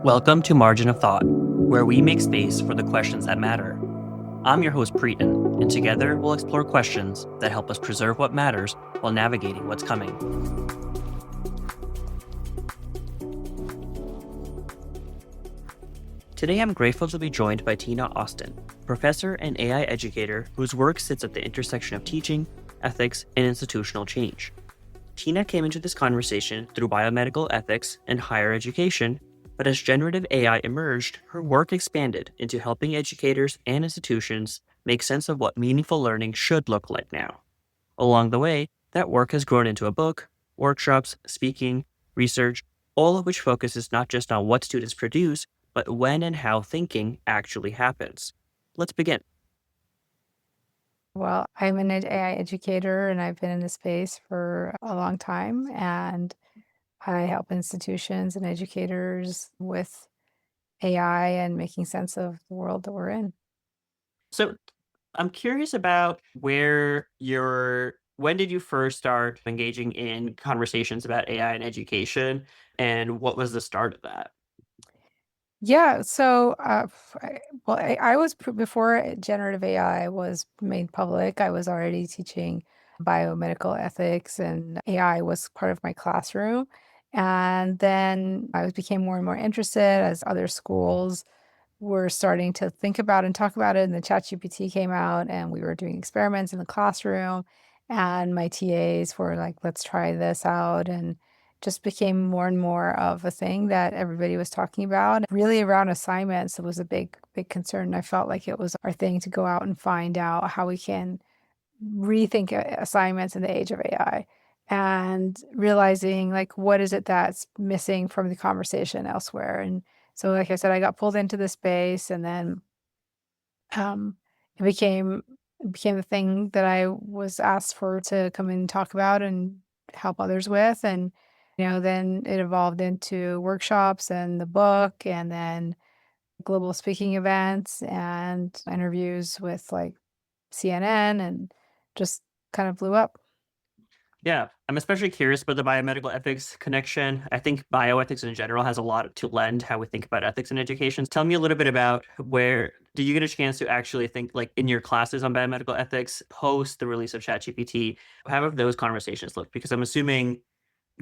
Welcome to Margin of Thought, where we make space for the questions that matter. I'm your host, Priten, and together we'll explore questions that help us preserve what matters while navigating what's coming. Today, I'm grateful to be joined by Tina Austin, professor and AI educator whose work sits at the intersection of teaching, ethics, and institutional change. Tina came into this conversation through biomedical ethics and higher education, but as generative AI emerged, her work expanded into helping educators and institutions make sense of what meaningful learning should look like now. Along the way, that work has grown into a book, workshops, speaking, research, all of which focuses not just on what students produce, but when and how thinking actually happens. Let's begin. Well, I'm an AI educator and I've been in this space for a long time. And I help institutions and educators with AI and making sense of the world that we're in. So I'm curious about when did you first start engaging in conversations about AI and education, and what was the start of that? Yeah, so I was before generative AI was made public. I was already teaching biomedical ethics, and AI was part of my classroom. And then became more and more interested as other schools were starting to think about and talk about it, and the ChatGPT came out, and we were doing experiments in the classroom, and my TAs were like, "Let's try this out," and just became more and more of a thing that everybody was talking about. Really around assignments, it was a big concern. I felt like it was our thing to go out and find out how we can rethink assignments in the age of AI, and realizing like what is it that's missing from the conversation elsewhere. And so, like I said, I got pulled into the space, and then um, it became the thing that I was asked for to come and talk about and help others with. And then it evolved into workshops and the book, and then global speaking events and interviews with like CNN, and just kind of blew up. Yeah, I'm especially curious about the biomedical ethics connection. I think bioethics in general has a lot to lend how we think about ethics in education. Tell me a little bit about where did you get a chance to actually think, like in your classes on biomedical ethics post the release of ChatGPT? How have those conversations looked? Because I'm assuming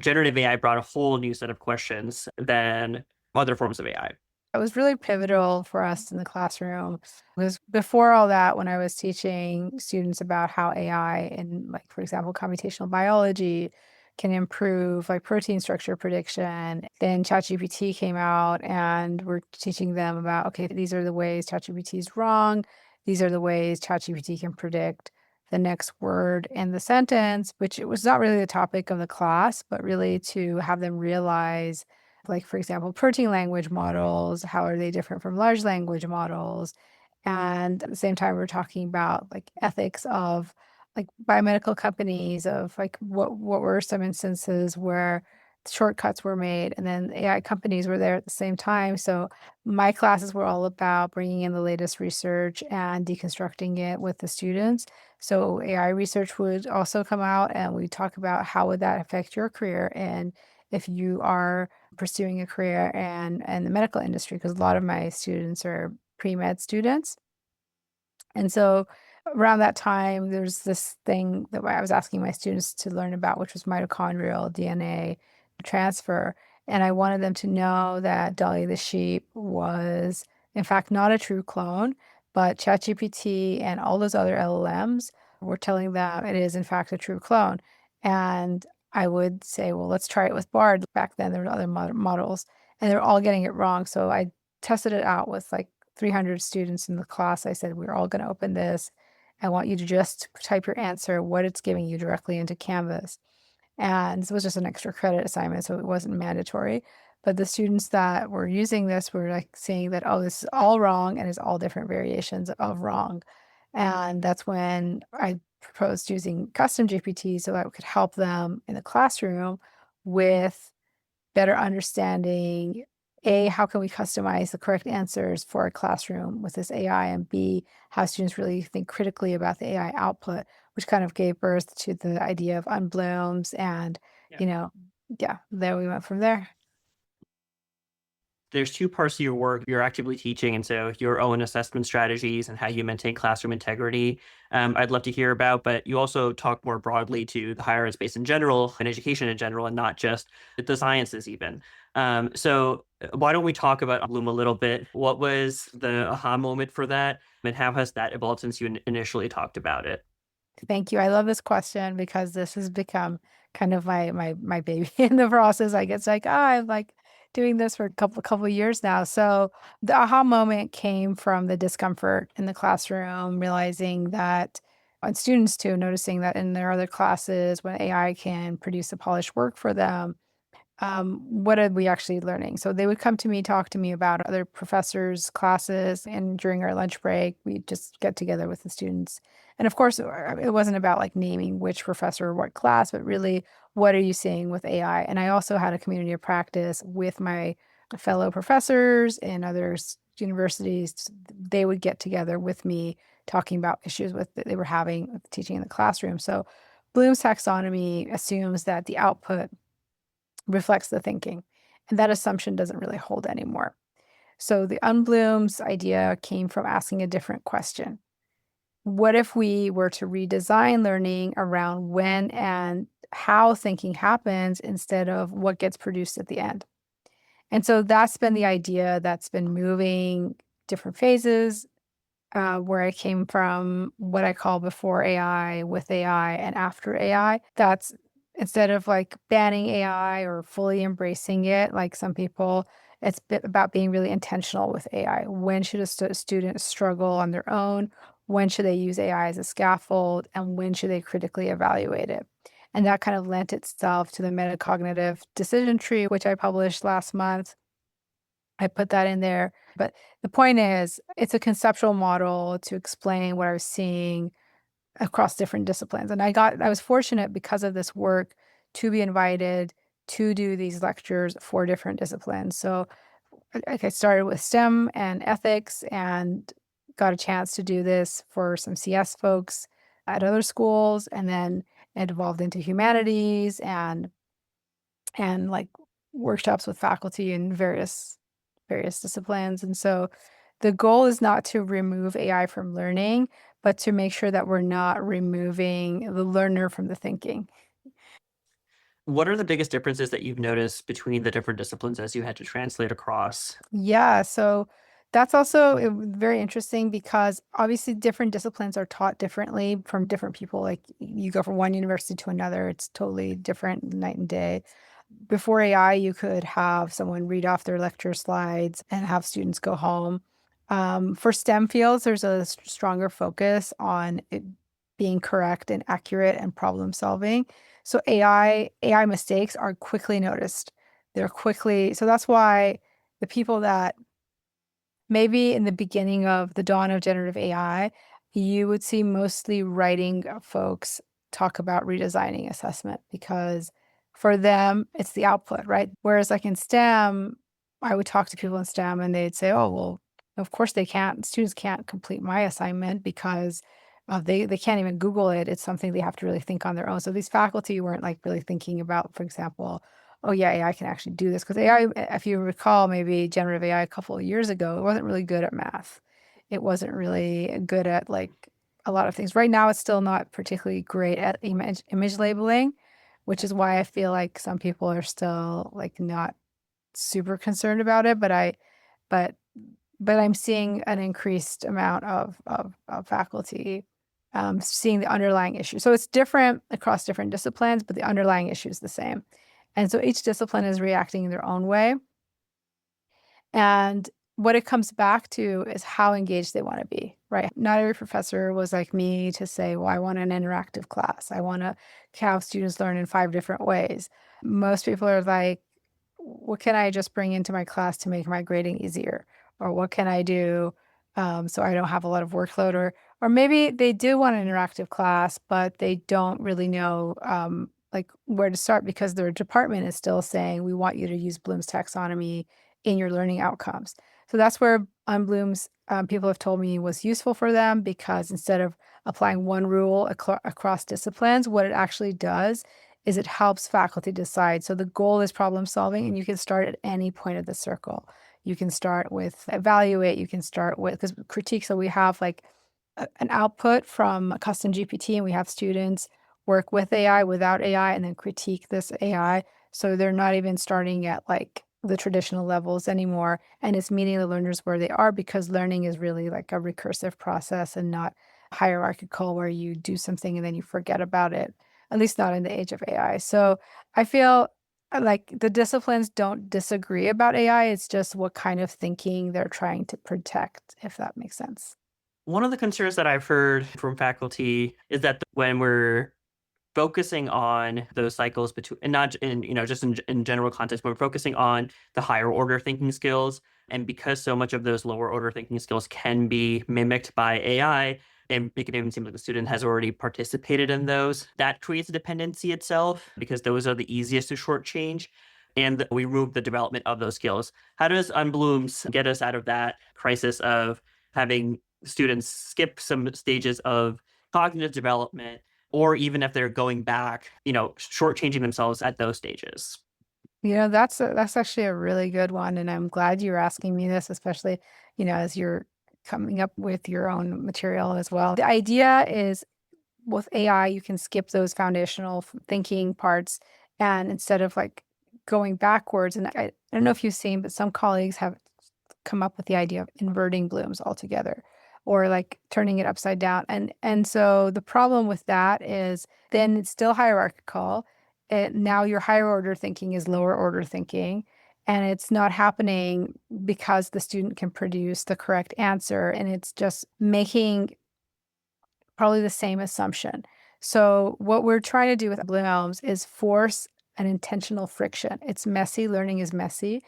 generative AI brought a whole new set of questions than other forms of AI. It was really pivotal for us in the classroom because before all that, when I was teaching students about how AI and, like, for example, computational biology can improve like protein structure prediction, then ChatGPT came out and we're teaching them about, okay, these are the ways ChatGPT is wrong. These are the ways ChatGPT can predict the next word in the sentence, which it was not really the topic of the class, but really to have them realize, like, for example, protein language models, how are they different from large language models? And at the same time, we're talking about like ethics of like biomedical companies, of like what were some instances where shortcuts were made, and then AI companies were there at the same time. So my classes were all about bringing in the latest research and deconstructing it with the students. So AI research would also come out, and we talk about how would that affect your career, and if you are pursuing a career and the medical industry, because a lot of my students are pre-med students. And so around that time, there's this thing that I was asking my students to learn about, which was mitochondrial DNA transfer. And I wanted them to know that Dolly the sheep was, in fact, not a true clone, but ChatGPT and all those other LLMs were telling them it is, in fact, a true clone. And I would say, well, let's try it with Bard. Back then, there were other models, and they're all getting it wrong. So I tested it out with like 300 students in the class. I said, we're all going to open this. I want you to just type your answer, what it's giving you directly into Canvas. And this was just an extra credit assignment, so it wasn't mandatory. But the students that were using this were like saying that, oh, this is all wrong and it's all different variations of wrong. And that's when I proposed using custom GPT so that it could help them in the classroom with better understanding, A, how can we customize the correct answers for a classroom with this AI, and B, how students really think critically about the AI output, which kind of gave birth to the idea of UnBlooms. And, Yeah. you know, yeah, there we went from there. there's two parts to your work. You're actively teaching, and so your own assessment strategies and how you maintain classroom integrity. I'd love to hear about, but you also talk more broadly to the higher ed space in general and education in general, and not just the sciences even. So why don't we talk about Bloom a little bit? What was the aha moment for that, and how has that evolved since you initially talked about it? Thank you. I love this question because this has become kind of my baby in the process. I guess like, I'm like doing this for a couple of years now. So the aha moment came from the discomfort in the classroom, realizing that on students too, noticing that in their other classes when AI can produce a polished work for them, what are we actually learning? So they would come to me, talk to me about other professors' classes, and during our lunch break, we'd just get together with the students. And of course, it wasn't about like naming which professor or what class, but really, what are you seeing with AI? And I also had a community of practice with my fellow professors and others universities. They would get together with me talking about issues with that they were having with teaching in the classroom. So Bloom's taxonomy assumes that the output reflects the thinking. And that assumption doesn't really hold anymore. So the UnBlooms idea came from asking a different question. What if we were to redesign learning around when and how thinking happens instead of what gets produced at the end? And so that's been the idea that's been moving different phases, where I came from, what I call before AI, with AI, and after AI. That's instead of like banning AI or fully embracing it, like some people, it's about being really intentional with AI. When should a student struggle on their own? When should they use AI as a scaffold? And when should they critically evaluate it? And that kind of lent itself to the metacognitive decision tree, which I published last month. I put that in there. But the point is, it's a conceptual model to explain what I was seeing across different disciplines. And I was fortunate because of this work to be invited to do these lectures for different disciplines. So like I started with STEM and ethics and got a chance to do this for some CS folks at other schools, and then it evolved into humanities and like workshops with faculty in various disciplines. And so the goal is not to remove AI from learning, but to make sure that we're not removing the learner from the thinking. What are the biggest differences that you've noticed between the different disciplines as you had to translate across? Yeah, so that's also very interesting because obviously different disciplines are taught differently from different people. Like you go from one university to another, it's totally different night and day. Before AI, you could have someone read off their lecture slides and have students go home. For STEM fields, there's a stronger focus on it being correct and accurate and problem solving. So AI mistakes are quickly noticed. They're quickly, so that's why the people that maybe in the beginning of the dawn of generative AI, you would see mostly writing folks talk about redesigning assessment because for them, it's the output, right? Whereas, like in STEM, I would talk to people in STEM and they'd say, oh, well, of course they can't, students can't complete my assignment because they can't even Google it. It's something they have to really think on their own. So these faculty weren't like really thinking about, for example, oh yeah, AI can actually do this. Because AI, if you recall, maybe generative AI a couple of years ago, it wasn't really good at math. It wasn't really good at like a lot of things. Right now, it's still not particularly great at image labeling, which is why I feel like some people are still like not super concerned about it. But but I'm seeing an increased amount of faculty seeing the underlying issue. So it's different across different disciplines, but the underlying issue is the same. And so each discipline is reacting in their own way. And what it comes back to is how engaged they want to be, right? Not every professor was like me to say, well, I want an interactive class. I want to have students learn in 5 different ways. Most people are like, what can I just bring into my class to make my grading easier? Or what can I do so I don't have a lot of workload? Or maybe they do want an interactive class, but they don't really know like where to start because their department is still saying, we want you to use Bloom's taxonomy in your learning outcomes. So that's where UnBlooms, people have told me was useful for them because instead of applying one rule across disciplines, what it actually does is it helps faculty decide. So the goal is problem solving, and you can start at any point of the circle. You can start with evaluate. You can start with, because critique. So we have like an output from a custom GPT, and we have students work with AI, without AI, and then critique this AI. So they're not even starting at like the traditional levels anymore. And it's meeting the learners where they are, because learning is really like a recursive process and not hierarchical where you do something and then you forget about it, at least not in the age of AI. So I feel like the disciplines don't disagree about AI. It's just what kind of thinking they're trying to protect, if that makes sense. One of the concerns that I've heard from faculty is that when we're focusing on those cycles between, and not in, just in general context, but we're focusing on the higher order thinking skills. And because so much of those lower order thinking skills can be mimicked by AI, and make it even seem like the student has already participated in those, that creates a dependency itself, because those are the easiest to shortchange. And we remove the development of those skills. How does UnBlooms get us out of that crisis of having students skip some stages of cognitive development, or even if they're going back, shortchanging themselves at those stages? That's actually a really good one, and I'm glad you're asking me this, especially, as you're coming up with your own material as well. The idea is with AI, you can skip those foundational thinking parts, and instead of like going backwards, and I don't know if you've seen, but some colleagues have come up with the idea of inverting blooms altogether, or like turning it upside down. And so the problem with that is then it's still hierarchical. Now your higher order thinking is lower order thinking, and it's not happening because the student can produce the correct answer, and it's just making probably the same assumption. So what we're trying to do with Blooms is force an intentional friction. It's messy. Learning is messy.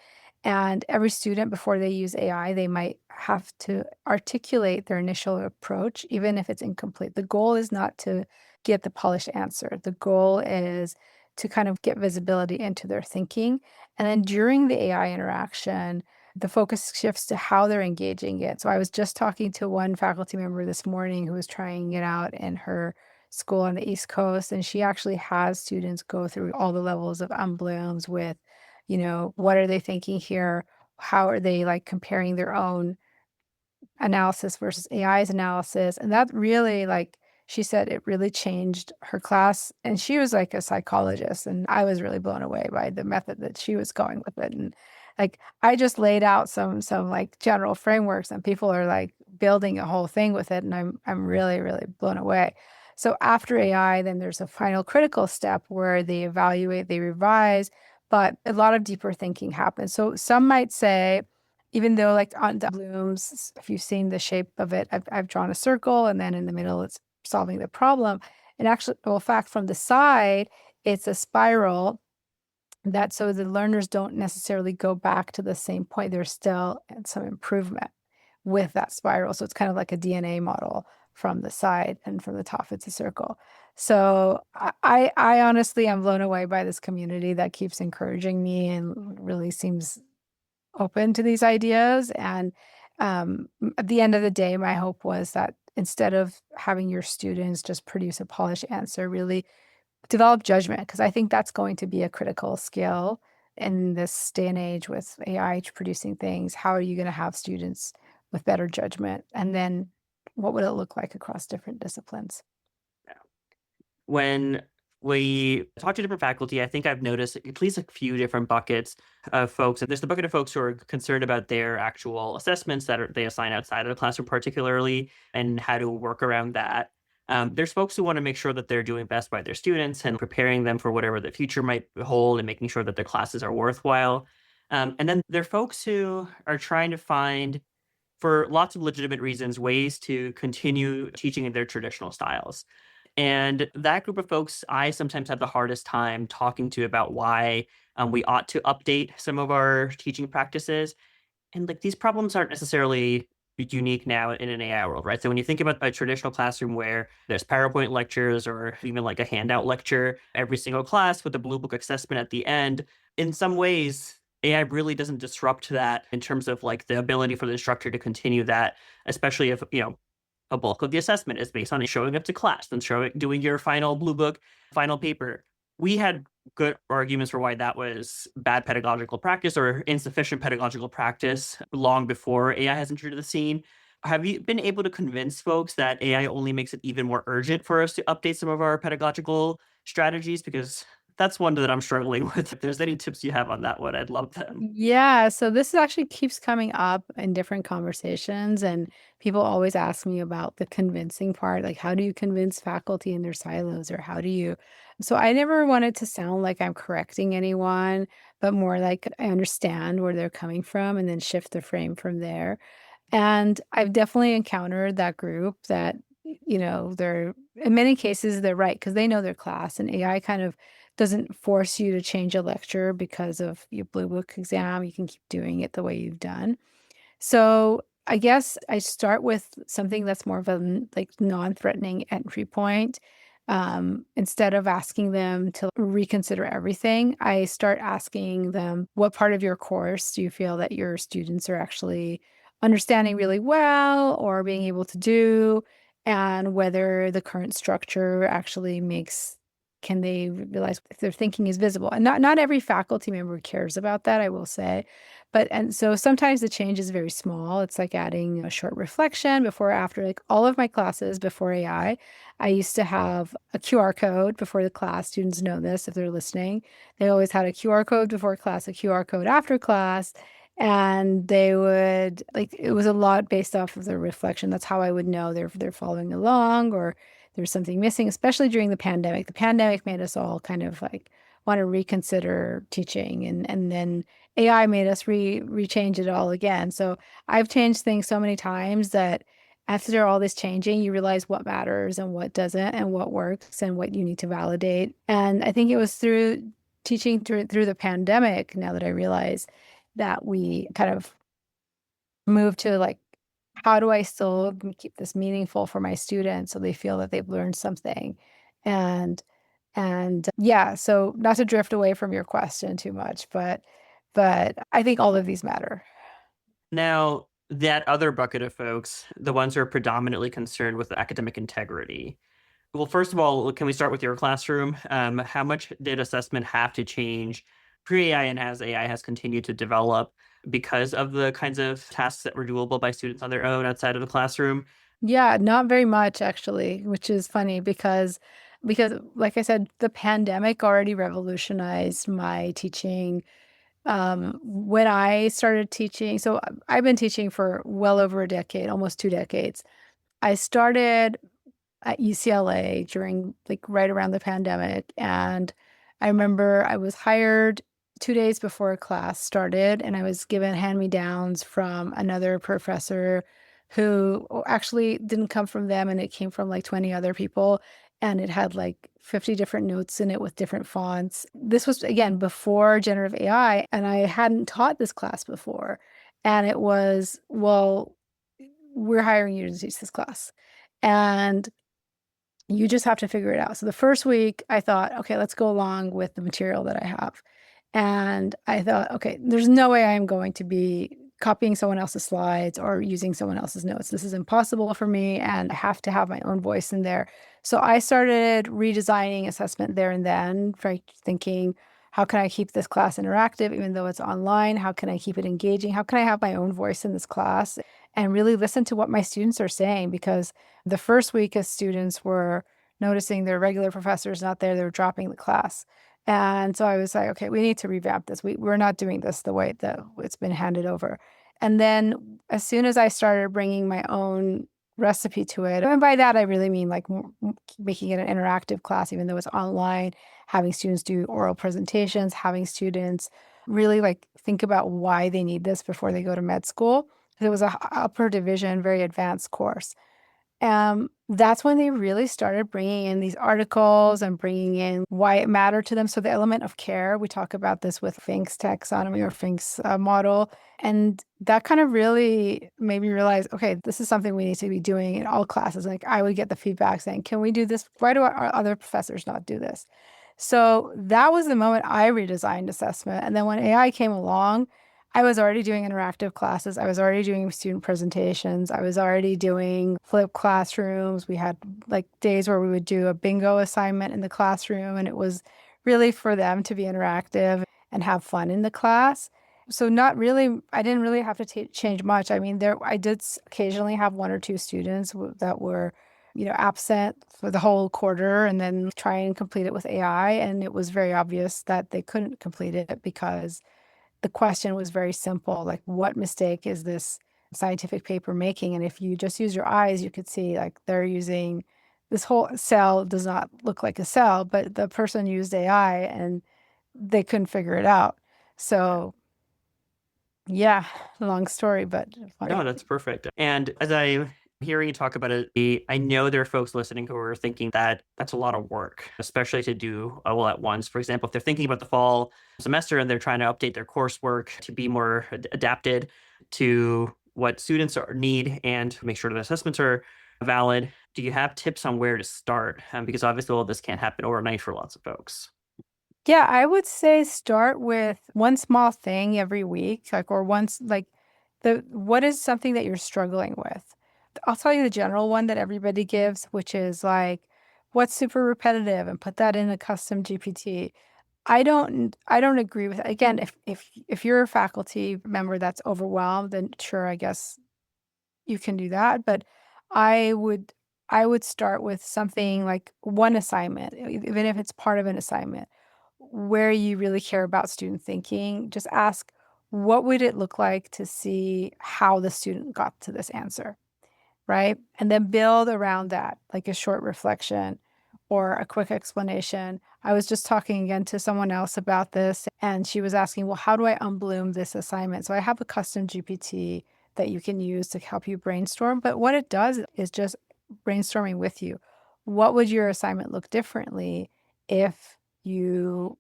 And every student, before they use AI, they might have to articulate their initial approach, even if it's incomplete. The goal is not to get the polished answer. The goal is to kind of get visibility into their thinking. And then during the AI interaction, the focus shifts to how they're engaging it. So I was just talking to one faculty member this morning who was trying it out in her school on the East Coast, and she actually has students go through all the levels of UnBlooms with, what are they thinking here? How are they like comparing their own analysis versus AI's analysis? And that really, like she said, it really changed her class. And she was like a psychologist, and I was really blown away by the method that she was going with it. And like I just laid out some like general frameworks, and people are like building a whole thing with it, and I'm really really blown away. So after AI, then there's a final critical step where they evaluate, they revise, but a lot of deeper thinking happens. So some might say, even though like on the blooms, if you've seen the shape of it, I've drawn a circle, and then in the middle it's solving the problem. And actually, well, in fact, from the side, it's a spiral, that so the learners don't necessarily go back to the same point. There's still some improvement with that spiral. So it's kind of like a DNA model from the side, and from the top, it's a circle. So I honestly am blown away by this community that keeps encouraging me and really seems open to these ideas. And at the end of the day, my hope was that instead of having your students just produce a polished answer, really develop judgment, because I think that's going to be a critical skill in this day and age with AI producing things. How are you going to have students with better judgment? And then what would it look like across different disciplines? When we talk to different faculty, I think I've noticed at least a few different buckets of folks. There's the bucket of folks who are concerned about their actual assessments they assign outside of the classroom, particularly, and how to work around that. There's folks who want to make sure that they're doing best by their students and preparing them for whatever the future might hold, and making sure that their classes are worthwhile. And then there are folks who are trying to find, for lots of legitimate reasons, ways to continue teaching in their traditional styles. And that group of folks, I sometimes have the hardest time talking to about why we ought to update some of our teaching practices. And like, these problems aren't necessarily unique now in an AI world, right? So when you think about a traditional classroom where there's PowerPoint lectures, or even like a handout lecture every single class with a blue book assessment at the end, in some ways, AI really doesn't disrupt that in terms of like the ability for the instructor to continue that, especially if, a bulk of the assessment is based on showing up to class and doing your final blue book, final paper. We had good arguments for why that was bad pedagogical practice or insufficient pedagogical practice long before AI has entered the scene. Have you been able to convince folks that AI only makes it even more urgent for us to update some of our pedagogical strategies? Because that's one that I'm struggling with. If there's any tips you have on that one, I'd love them. Yeah, so this actually keeps coming up in different conversations, and people always ask me about the convincing part, like how do you convince faculty in their silos, or how do you so I never wanted to sound like I'm correcting anyone, but more like I understand where they're coming from and then shift the frame from there. And I've definitely encountered that group that, they're in many cases, they're right because they know their class, and AI kind of doesn't force you to change a lecture because of your blue book exam. You can keep doing it the way you've done. So I guess I start with something that's more of a like non-threatening entry point. Instead of asking them to reconsider everything, I start asking them, what part of your course do you feel that your students are actually understanding really well or being able to do, and whether the current structure actually makes can they realize if their thinking is visible. And not every faculty member cares about that, I will say. But and so sometimes the change is very small. It's like adding a short reflection before or after. Like all of my classes before I used to have a QR code before the class. Students know this if they're listening. They always had a QR code before class, a QR code after class. And they would like it was a lot based off of their reflection. That's how I would know they're following along or there's something missing, especially during the pandemic. The pandemic made us all kind of like want to reconsider teaching, and then AI made us rechange it all again. So I've changed things so many times that after all this changing, you realize what matters and what doesn't, and what works and what you need to validate. And I think it was through teaching through the pandemic, now that I realize that we kind of moved to like, how do I still keep this meaningful for my students so they feel that they've learned something? And yeah, so not to drift away from your question too much, but I think all of these matter. Now, that other bucket of folks, the ones who are predominantly concerned with academic integrity. Well, first of all, can we start with your classroom? How much did assessment have to change pre-AI and as AI has continued to develop because of the kinds of tasks that were doable by students on their own outside of the classroom? Yeah, not very much actually, which is funny because like I said, the pandemic already revolutionized my teaching. When I started teaching, so I've been teaching for well over a decade, almost 2 decades. I started at UCLA during like right around the pandemic. And I remember I was hired 2 days before a class started, and I was given hand-me-downs from another professor who actually didn't come from them, and it came from like 20 other people. And it had like 50 different notes in it with different fonts. This was again before generative AI, and I hadn't taught this class before. And it was, well, we're hiring you to teach this class. And you just have to figure it out. So the first week, I thought, okay, let's go along with the material that I have. And I thought, okay, there's no way I'm going to be copying someone else's slides or using someone else's notes. This is impossible for me, and I have to have my own voice in there. So I started redesigning assessment there and then, thinking, how can I keep this class interactive even though it's online? How can I keep it engaging? How can I have my own voice in this class and really listen to what my students are saying? Because the first week, as students were noticing their regular professors not there, they were dropping the class. And so I was like, okay, we need to revamp this. We're not doing this the way that it's been handed over. And then as soon as I started bringing my own recipe to it, and by that I really mean like making it an interactive class, even though it's online, having students do oral presentations, having students really like think about why they need this before they go to med school. It was a upper division, very advanced course. That's when they really started bringing in these articles and bringing in why it mattered to them. So the element of care, we talk about this with Fink's taxonomy or Fink's model. And that kind of really made me realize, okay, this is something we need to be doing in all classes. Like I would get the feedback saying, can we do this? Why do our other professors not do this? So that was the moment I redesigned assessment. And then when AI came along, I was already doing interactive classes. I was already doing student presentations. I was already doing flipped classrooms. We had like days where we would do a bingo assignment in the classroom, and it was really for them to be interactive and have fun in the class. So not really, I didn't really have to change much. I mean, I did occasionally have one or two students that were, absent for the whole quarter and then try and complete it with AI. And it was very obvious that they couldn't complete it because the question was very simple, like what mistake is this scientific paper making? And if you just use your eyes, you could see like they're using this whole cell does not look like a cell, but the person used AI and they couldn't figure it out. So yeah, long story, but No, funny. that's perfect. And as I'm hearing you talk about it, I know there are folks listening who are thinking that that's a lot of work, especially to do all at once. For example, if they're thinking about the fall semester and they're trying to update their coursework to be more adapted to what students need and make sure the assessments are valid, do you have tips on where to start? Because obviously all this can't happen overnight for lots of folks. Yeah, I would say start with one small thing every week, like or once like the what is something that you're struggling with? I'll tell you the general one that everybody gives, which is like what's super repetitive and put that in a custom GPT. I don't agree with it. Again, if you're a faculty member that's overwhelmed, then sure, I guess you can do that, but I would I would start with something like one assignment, even if it's part of an assignment, where you really care about student thinking. Just ask, what would it look like to see how the student got to this answer? Right? And then build around that, like a short reflection or a quick explanation. I was just talking again to someone else about this, and she was asking, well, how do I unbloom this assignment? So I have a custom GPT that you can use to help you brainstorm. But what it does is just brainstorming with you. What would your assignment look differently if you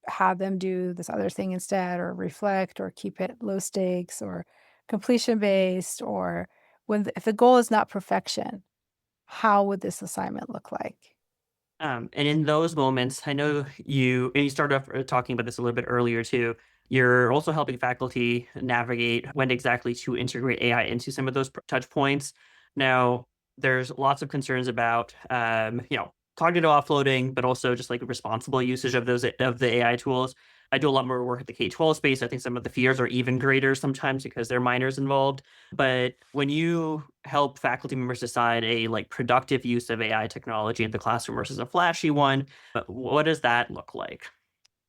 have them do this other thing instead, or reflect, or keep it low stakes, or completion based, or if the goal is not perfection, how would this assignment look like? And in those moments, I know and you started off talking about this a little bit earlier too. You're also helping faculty navigate when exactly to integrate AI into some of those touch points. Now, there's lots of concerns about, cognitive offloading, but also just like responsible usage of the AI tools. I do a lot more work at the K-12 space. I think some of the fears are even greater sometimes because there are minors involved. But when you help faculty members decide a like productive use of AI technology in the classroom versus a flashy one, what does that look like?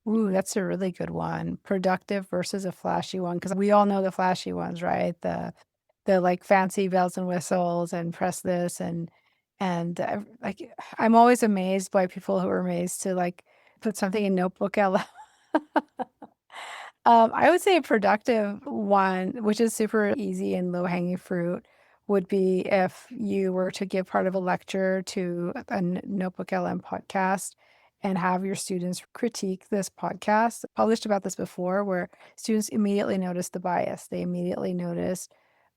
Ooh, that's a really good one. Productive versus a flashy one, because we all know the flashy ones, right? The like fancy bells and whistles and press this and like I'm always amazed by people who are amazed to like put something in notebook out loud. I would say a productive one, which is super easy and low hanging fruit, would be if you were to give part of a lecture to a Notebook LM podcast and have your students critique this podcast. Published about this before, where students immediately notice the bias. They immediately notice,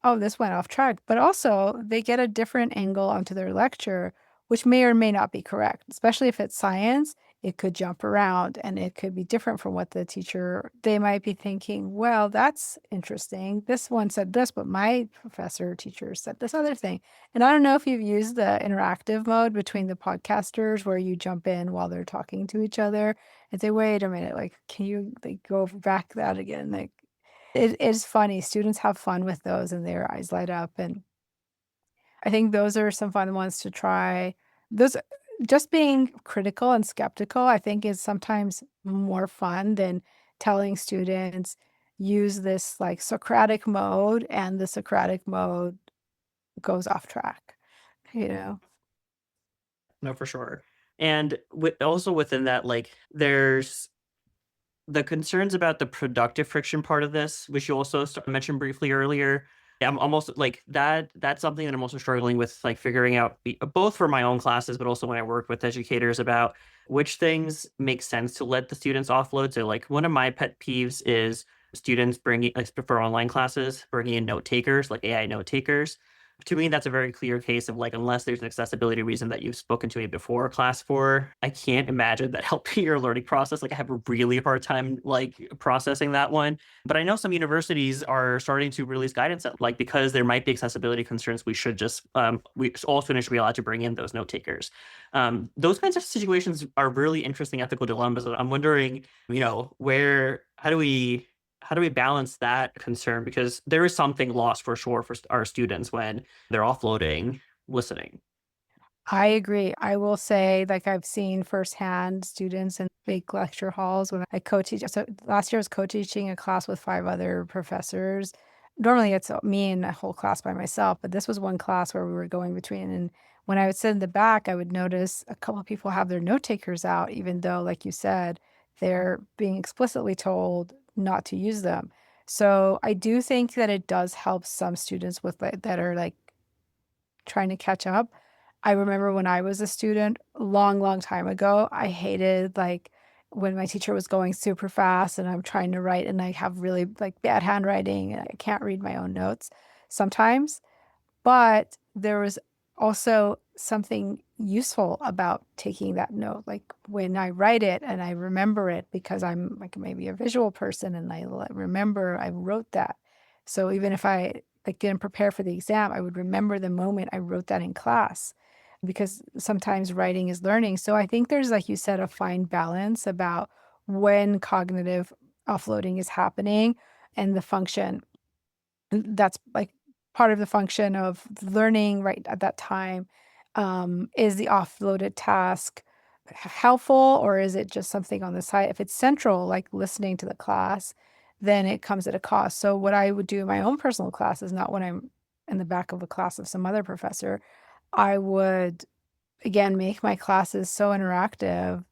oh, this went off track. But also, they get a different angle onto their lecture, which may or may not be correct, especially if it's science. It could jump around and it could be different from what the teacher, they might be thinking, well, that's interesting. This one said this, but my professor or teacher said this other thing. And I don't know if you've used the interactive mode between the podcasters where you jump in while they're talking to each other and say, wait a minute, like, can you like go back that again? Like it is funny. Students have fun with those and their eyes light up. And I think those are some fun ones to try. Those just being critical and skeptical, I think, is sometimes more fun than telling students use this like Socratic mode and the Socratic mode goes off track, you know? No, for sure. And also within that, like, there's the concerns about the productive friction part of this, which you also mentioned briefly earlier. Yeah, I'm almost like that. That's something that I'm also struggling with, like figuring out both for my own classes, but also when I work with educators about which things make sense to let the students offload. So, like, one of my pet peeves is students bringing, like, for online classes, bringing in note takers, like AI note takers. To me, that's a very clear case of like, unless there's an accessibility reason that you've spoken to me before class for, I can't imagine that helping your learning process. Like, I have a really hard time like processing that one. But I know some universities are starting to release guidance that, like, because there might be accessibility concerns, we should just all students should be allowed to bring in those note takers. Those kinds of situations are really interesting ethical dilemmas. I'm wondering, where how do we balance that concern? Because there is something lost for sure for our students when they're offloading listening. I agree. I will say, like, I've seen firsthand students in big lecture halls when I co-teach. So last year I was co-teaching a class with 5 other professors. Normally it's me and a whole class by myself, but this was one class where we were going between. And when I would sit in the back, I would notice a couple of people have their note takers out, even though, like you said, they're being explicitly told not to use them. So I do think that it does help some students with that are like trying to catch up. I remember when I was a student, a long, long time ago, I hated, like, when my teacher was going super fast and I'm trying to write and I have really, like, bad handwriting and I can't read my own notes sometimes. But there was also something useful about taking that note. Like, when I write it and I remember it because I'm, like, maybe a visual person and remember I wrote that. So even if I, like, didn't prepare for the exam, I would remember the moment I wrote that in class because sometimes writing is learning. So I think there's, like you said, a fine balance about when cognitive offloading is happening and the function that's, like, part of the function of learning right at that time. Is the offloaded task helpful, or is it just something on the side? If it's central, like listening to the class, then it comes at a cost. So what I would do in my own personal class is not when I'm in the back of a class of some other professor. I would, again, make my classes so interactive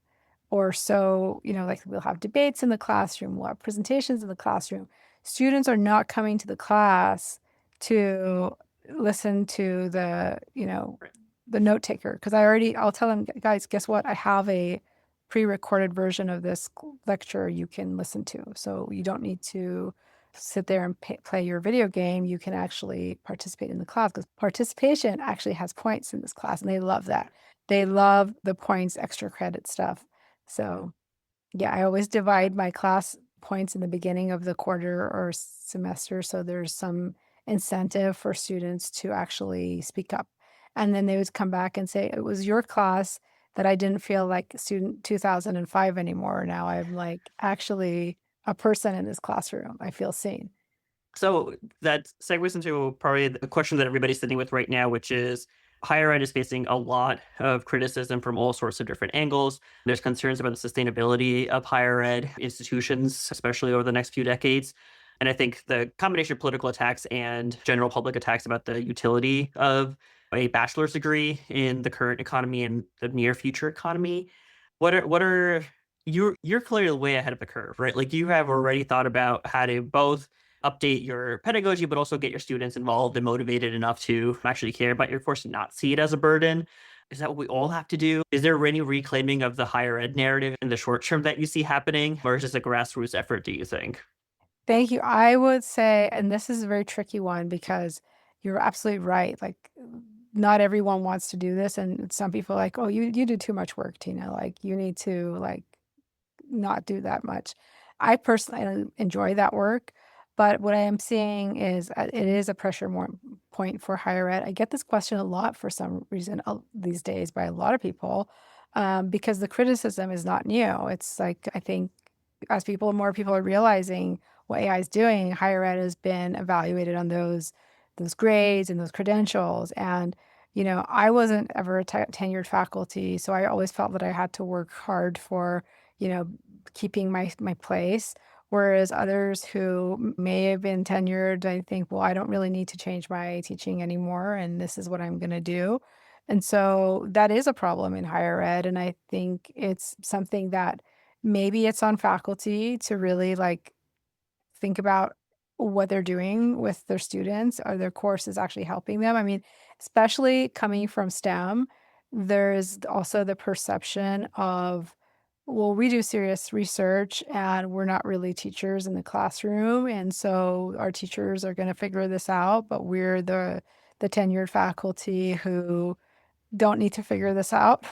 or so, like we'll have debates in the classroom, we'll have presentations in the classroom. Students are not coming to the class to listen to Right. the note taker. Because I'll tell them, guys, guess what? I have a pre-recorded version of this lecture you can listen to. So you don't need to sit there and play your video game. You can actually participate in the class because participation actually has points in this class, and they love that. They love the points, extra credit stuff. So, yeah, I always divide my class points in the beginning of the quarter or semester, so there's some incentive for students to actually speak up. And then they would come back and say, "It was your class that I didn't feel like student 2005 anymore. Now I'm, like, actually a person in this classroom. I feel seen." So that segues into probably the question that everybody's sitting with right now, which is higher ed is facing a lot of criticism from all sorts of different angles. There's concerns about the sustainability of higher ed institutions, especially over the next few decades. And I think the combination of political attacks and general public attacks about the utility of a bachelor's degree in the current economy and the near future economy. What are you're clearly way ahead of the curve, right? Like, you have already thought about how to both update your pedagogy, but also get your students involved and motivated enough to actually care about your course and not see it as a burden. Is that what we all have to do? Is there any reclaiming of the higher ed narrative in the short term that you see happening, or is this a grassroots effort, do you think? Thank you. I would say, and this is a very tricky one because you're absolutely right. Like, not everyone wants to do this, and some people are like, "Oh, you do too much work, Tina. Like, you need to, like, not do that much." I personally enjoy that work, but what I am seeing is it is a pressure more point for higher ed. I get this question a lot for some reason these days by a lot of people because the criticism is not new. It's like, I think as more people are realizing what AI is doing, higher ed has been evaluated on those grades and those credentials. And I wasn't ever a tenured faculty, so I always felt that I had to work hard for you know keeping my place. Whereas others who may have been tenured, I think, well, I don't really need to change my teaching anymore, and this is what I'm going to do. And so that is a problem in higher ed, and I think it's something that maybe it's on faculty to really, like, think about what they're doing with their students. Are their courses actually helping them? I mean, especially coming from STEM, there's also the perception of, well, we do serious research and we're not really teachers in the classroom. And so our teachers are going to figure this out, but we're the tenured faculty who don't need to figure this out.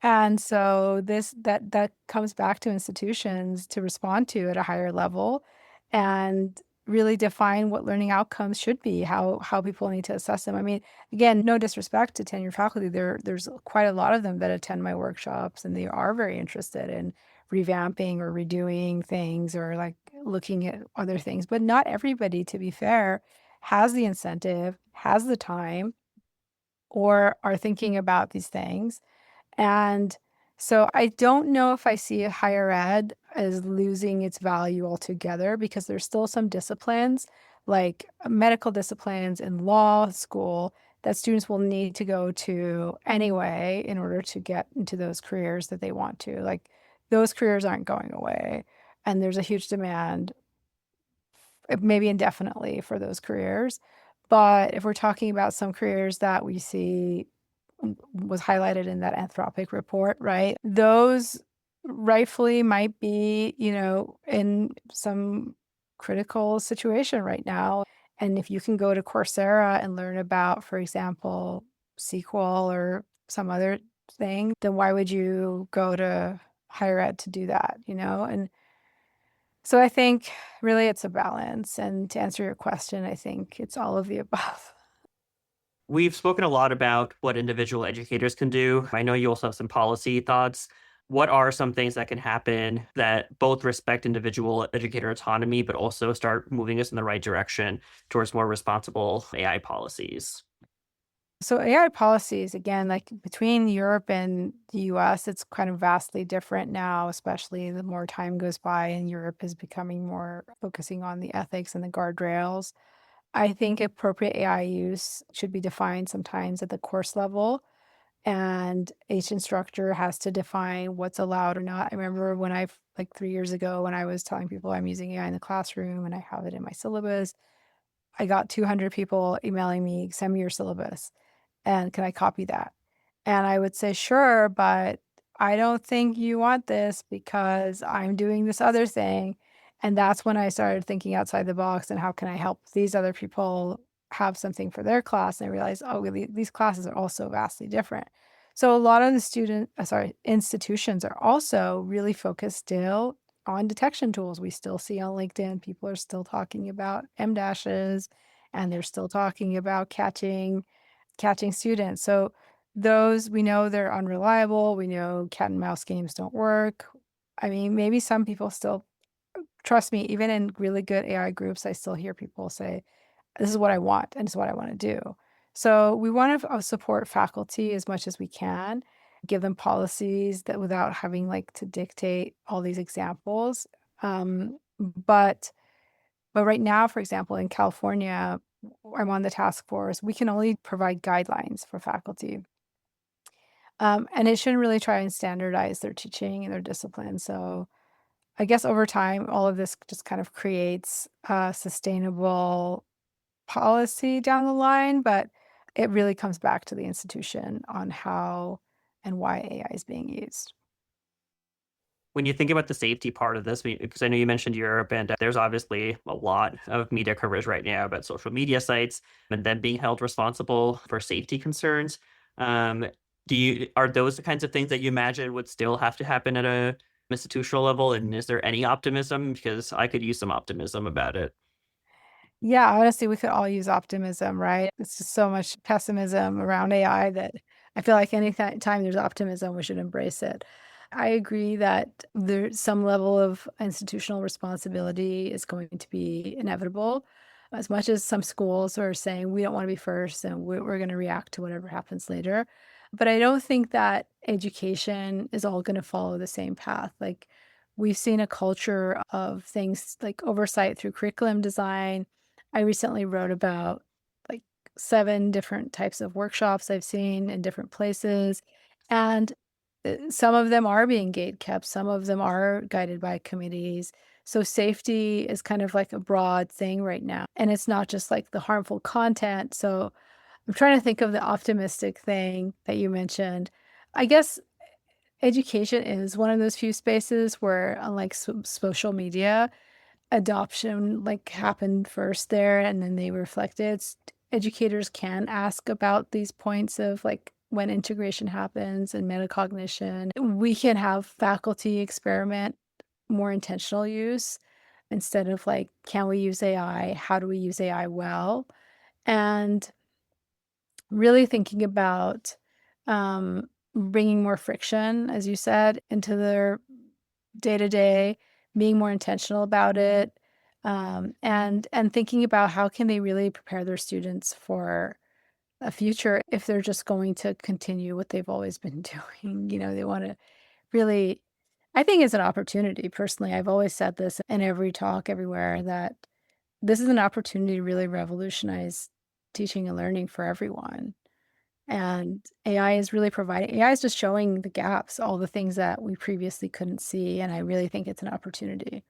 And so that comes back to institutions to respond to at a higher level and really define what learning outcomes should be, how people need to assess them. I mean, again, no disrespect to tenured faculty. There's quite a lot of them that attend my workshops and they are very interested in revamping or redoing things or like looking at other things. But not everybody, to be fair, has the incentive, has the time, or are thinking about these things. And so I don't know if I see higher ed as losing its value altogether because there's still some disciplines like medical disciplines in law school that students will need to go to anyway in order to get into those careers that they want to. Like those careers aren't going away. And there's a huge demand, maybe indefinitely, for those careers. But if we're talking about some careers that we see was highlighted in that Anthropic report, right? Those rightfully might be, in some critical situation right now. And if you can go to Coursera and learn about, for example, SQL or some other thing, then why would you go to higher ed to do that, And so I think really it's a balance. And to answer your question, I think it's all of the above. We've spoken a lot about what individual educators can do. I know you also have some policy thoughts. What are some things that can happen that both respect individual educator autonomy, but also start moving us in the right direction towards more responsible AI policies? So AI policies, again, like between Europe and the US, it's kind of vastly different now, especially the more time goes by and Europe is becoming more focusing on the ethics and the guardrails. I think appropriate AI use should be defined sometimes at the course level, and each instructor has to define what's allowed or not. I remember when like 3 years ago, when I was telling people I'm using AI in the classroom and I have it in my syllabus, I got 200 people emailing me, send me your syllabus. And can I copy that? And I would say, sure, but I don't think you want this because I'm doing this other thing. And that's when I started thinking outside the box and how can I help these other people have something for their class? And I realized, oh, really, these classes are also vastly different. So a lot of the institutions are also really focused still on detection tools. We still see on LinkedIn, people are still talking about M dashes and they're still talking about catching students. So those, we know they're unreliable. We know cat and mouse games don't work. I mean, maybe some people still trust me, even in really good AI groups, I still hear people say, this is what I want and this is what I want to do. So we want to support faculty as much as we can, give them policies that without having like to dictate all these examples. But right now, for example, in California, I'm on the task force. We can only provide guidelines for faculty. And it shouldn't really try and standardize their teaching and their discipline. So I guess over time, all of this just kind of creates a sustainable policy down the line, but it really comes back to the institution on how and why AI is being used. When you think about the safety part of this, because I know you mentioned Europe, and there's obviously a lot of media coverage right now about social media sites and them being held responsible for safety concerns. Um, are those the kinds of things that you imagine would still have to happen at a institutional level? And is there any optimism? Because I could use some optimism about it. Yeah, honestly, we could all use optimism, right? It's just so much pessimism around AI that I feel like time there's optimism, we should embrace it. I agree that there's some level of institutional responsibility is going to be inevitable. As much as some schools are saying we don't want to be first and we're going to react to whatever happens later. But I don't think that education is all going to follow the same path. Like we've seen a culture of things like oversight through curriculum design. I recently wrote about like 7 different types of workshops I've seen in different places, and, some of them are being gate kept, some of them are guided by committees. So safety is kind of like a broad thing right now, and it's not just like the harmful content. So I'm trying to think of the optimistic thing that you mentioned. I guess education is one of those few spaces where, unlike social media, adoption like happened first there and then they reflected. educators can ask about these points of like when integration happens and metacognition. We can have faculty experiment more intentional use instead of like, can we use AI? How do we use AI well? And really thinking about bringing more friction, as you said, into their day to day, being more intentional about it, and thinking about how can they really prepare their students for a future if they're just going to continue what they've always been doing. They want to really. I think it's an opportunity. Personally, I've always said this in every talk everywhere that this is an opportunity to really revolutionize teaching and learning for everyone. And AI is just showing the gaps, all the things that we previously couldn't see, and I really think it's an opportunity.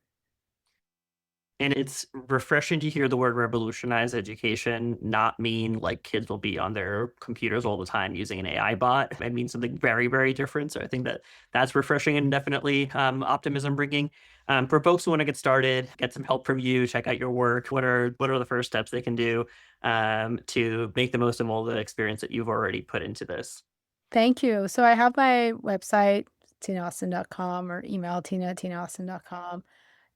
And it's refreshing to hear the word revolutionize education not mean like kids will be on their computers all the time using an AI bot. It means something very, very different. So I think that that's refreshing and definitely optimism bringing. For folks who want to get started, get some help from you, check out your work. What are the first steps they can do to make the most of all the experience that you've already put into this? Thank you. So I have my website, tinaustin.com, or email tina@tinaustin.com.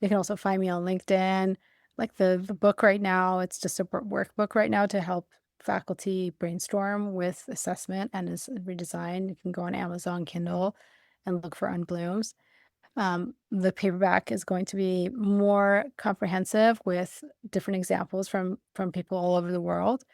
You can also find me on LinkedIn. Like the book right now, it's just a workbook right now to help faculty brainstorm with assessment and is redesigned. You can go on Amazon Kindle and look for UnBlooms. The paperback is going to be more comprehensive with different examples from people all over the world.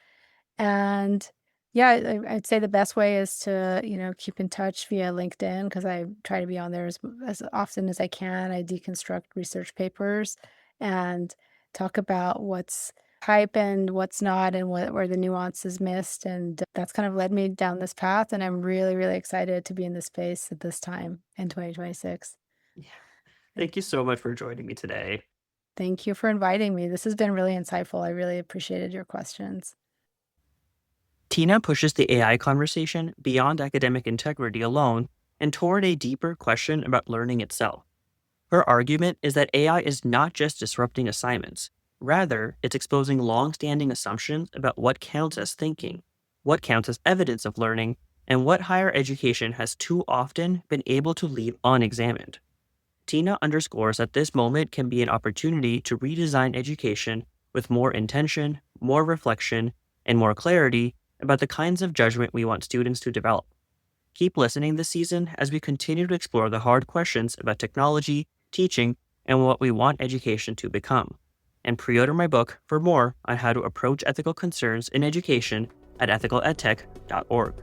And yeah, I'd say the best way is to, keep in touch via LinkedIn because I try to be on there as often as I can. I deconstruct research papers and talk about what's hype and what's not and where the nuance is missed. And that's kind of led me down this path. And I'm really, really excited to be in this space at this time in 2026. Yeah. Thank you so much for joining me today. Thank you for inviting me. This has been really insightful. I really appreciated your questions. Tina pushes the AI conversation beyond academic integrity alone and toward a deeper question about learning itself. Her argument is that AI is not just disrupting assignments, rather, it's exposing long-standing assumptions about what counts as thinking, what counts as evidence of learning, and what higher education has too often been able to leave unexamined. Tina underscores that this moment can be an opportunity to redesign education with more intention, more reflection, and more clarity about the kinds of judgment we want students to develop. Keep listening this season as we continue to explore the hard questions about technology, teaching, and what we want education to become. And pre-order my book for more on how to approach ethical concerns in education at ethicaledtech.org.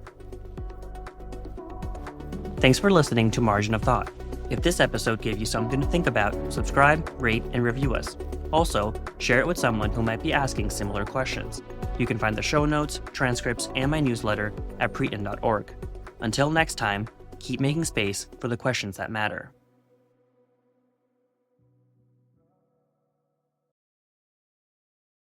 Thanks for listening to Margin of Thought. If this episode gave you something to think about, subscribe, rate, and review us. Also, share it with someone who might be asking similar questions. You can find the show notes, transcripts, and my newsletter at priten.org. Until next time, keep making space for the questions that matter.